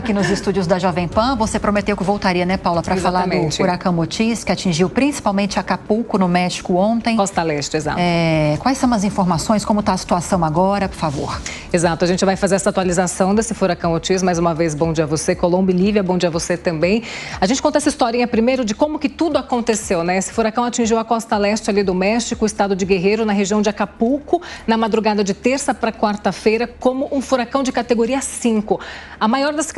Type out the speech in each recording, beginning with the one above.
aqui nos estúdios da Jovem Pan. Você prometeu que voltaria, né, Paula, para falar do furacão Otis, que atingiu principalmente Acapulco, no México, ontem. Costa Leste, exato. Quais são as informações? Como está a situação agora, por favor? Exato, a gente vai fazer essa atualização desse furacão Otis. Mais uma vez, bom dia a você, Colombo e Lívia, bom dia a você também. A gente conta essa historinha primeiro de como que tudo aconteceu, né? Esse furacão atingiu a costa leste ali do México, o estado de Guerreiro, na região de Acapulco, na madrugada de terça para quarta-feira, como um furacão de categoria 5. A maior das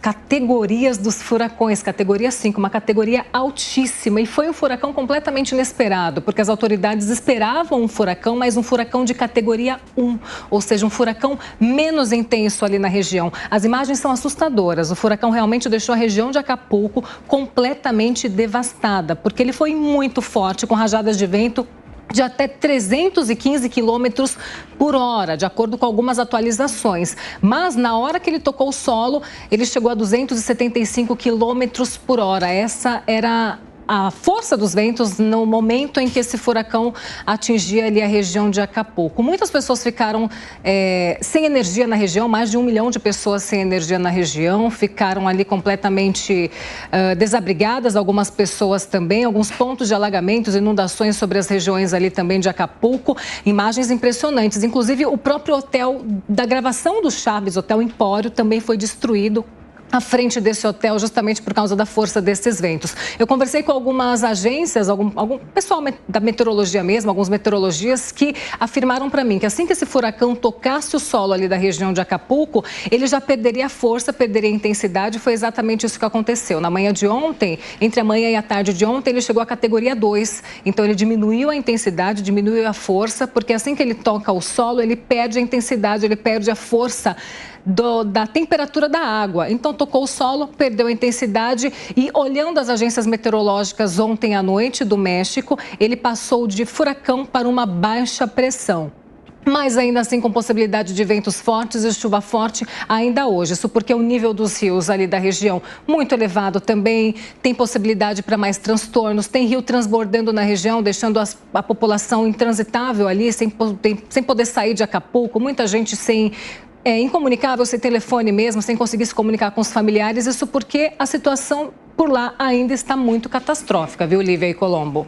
categorias dos furacões, categoria 5, uma categoria altíssima. E foi um furacão completamente inesperado, porque as autoridades esperavam um furacão, mas um furacão de categoria 1, ou seja, um furacão menos intenso ali na região. As imagens são assustadoras. O furacão realmente deixou a região de Acapulco completamente devastada, porque ele foi muito forte, com rajadas de vento de até 315 quilômetros por hora, de acordo com algumas atualizações. Mas, na hora que ele tocou o solo, ele chegou a 275 quilômetros por hora. Essa era a força dos ventos no momento em que esse furacão atingia ali a região de Acapulco. Muitas pessoas ficaram sem energia na região, mais de 1 milhão de pessoas sem energia na região, ficaram ali completamente desabrigadas, algumas pessoas também, alguns pontos de alagamentos, inundações sobre as regiões ali também de Acapulco, imagens impressionantes. Inclusive, o próprio hotel da gravação do Chaves, Hotel Empório, também foi destruído à frente desse hotel, justamente por causa da força desses ventos. Eu conversei com algumas agências, algum pessoal da meteorologia mesmo, alguns meteorologistas, que afirmaram para mim que assim que esse furacão tocasse o solo ali da região de Acapulco, ele já perderia força, perderia intensidade. Foi exatamente isso que aconteceu. Na manhã de ontem, entre a manhã e a tarde de ontem, ele chegou à categoria 2. Então, ele diminuiu a intensidade, diminuiu a força, porque assim que ele toca o solo, ele perde a intensidade, ele perde a força da temperatura da água. Então, tocou o solo, perdeu a intensidade e, olhando as agências meteorológicas ontem à noite do México, ele passou de furacão para uma baixa pressão. Mas ainda assim com possibilidade de ventos fortes e chuva forte ainda hoje. Isso porque o nível dos rios ali da região muito elevado também, tem possibilidade para mais transtornos, tem rio transbordando na região, deixando a população intransitável ali, sem poder sair de Acapulco, muita gente incomunicável, sem telefone mesmo, sem conseguir se comunicar com os familiares. Isso porque a situação por lá ainda está muito catastrófica, viu, Lívia e Colombo?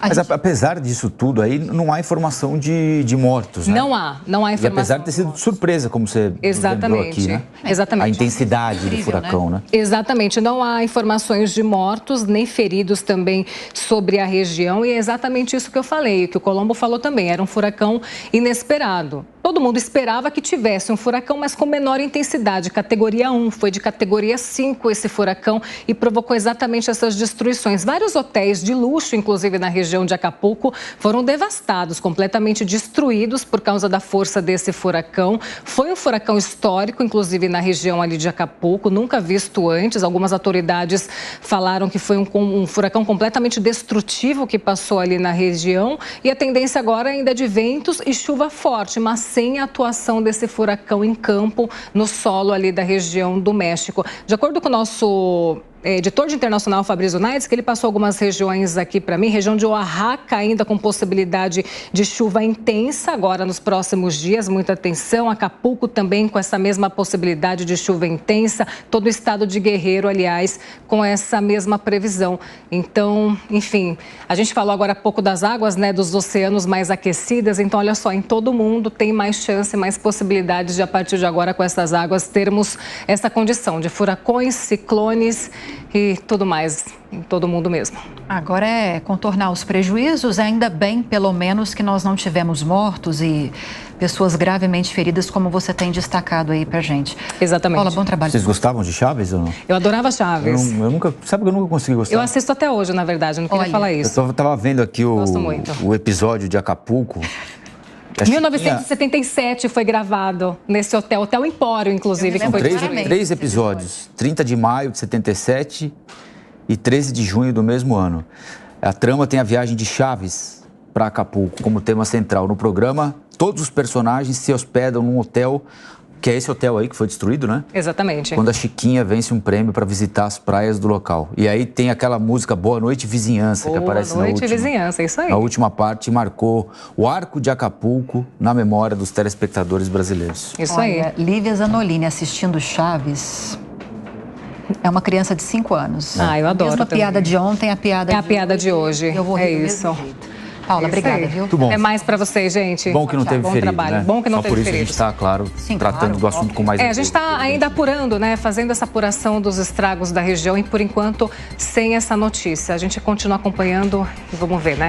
Mas apesar disso tudo aí, não há informação de mortos, né? Não há informação. E apesar de ter sido surpresa, como você lembrou aqui, né? Exatamente. A intensidade do furacão, né? Exatamente. Não há informações de mortos, nem feridos também sobre a região. E é exatamente isso que eu falei, que o Colombo falou também. Era um furacão inesperado. Todo mundo esperava que tivesse um furacão, mas com menor intensidade, categoria 1. Foi de categoria 5 esse furacão e provocou exatamente essas destruições. Vários hotéis de luxo, inclusive na região de Acapulco, foram devastados, completamente destruídos por causa da força desse furacão. Foi um furacão histórico, inclusive na região ali de Acapulco, nunca visto antes. Algumas autoridades falaram que foi um furacão completamente destrutivo que passou ali na região. E a tendência agora ainda é de ventos e chuva forte, mas sem a atuação desse furacão em campo, no solo ali da região do México. De acordo com o nosso editor de internacional, Fabrício Naides, que ele passou algumas regiões aqui para mim, região de Oaxaca ainda com possibilidade de chuva intensa agora nos próximos dias, muita atenção. Acapulco também com essa mesma possibilidade de chuva intensa, todo o estado de Guerreiro, aliás, com essa mesma previsão. Então, enfim, a gente falou agora há pouco das águas, né, dos oceanos mais aquecidas, então olha só, em todo o mundo tem mais chance, mais possibilidades de a partir de agora com essas águas termos essa condição de furacões, ciclones e tudo mais, em todo mundo mesmo. Agora é contornar os prejuízos, ainda bem, pelo menos, que nós não tivemos mortos e pessoas gravemente feridas, como você tem destacado aí pra gente. Exatamente. Paula, bom trabalho. Vocês gostavam de Chaves ou não? Eu adorava Chaves. Sabe que eu nunca consegui gostar? Eu assisto até hoje, na verdade, não queria falar isso. Eu tava vendo aqui o episódio de Acapulco. 1977 foi gravado nesse hotel, Hotel Empório, inclusive. São três episódios, 30 de maio de 77 e 13 de junho do mesmo ano. A trama tem a viagem de Chaves para Acapulco como tema central. No programa, todos os personagens se hospedam num hotel, que é esse hotel aí que foi destruído, né? Exatamente. Quando a Chiquinha vence um prêmio para visitar as praias do local. E aí tem aquela música Boa Noite Vizinhança, que aparece na última. Boa Noite Vizinhança, isso aí. A última parte marcou o arco de Acapulco na memória dos telespectadores brasileiros. Isso aí. Lívia Zanolini assistindo Chaves. É uma criança de 5 anos. Ah, eu adoro. A mesma também. piada de ontem, a piada É a piada de hoje. Eu vou rir É do isso. mesmo jeito. Paula, Isso obrigada, aí. viu? Muito bom. É mais pra vocês, gente. Bom que não teve Bom ferido, trabalho. né? Bom que não Só teve por isso ferido. a gente está, claro, Sim, tratando claro, do assunto com mais A gente está ainda apurando, né? Fazendo essa apuração dos estragos da região e, por enquanto, sem essa notícia. A gente continua acompanhando e vamos ver, né?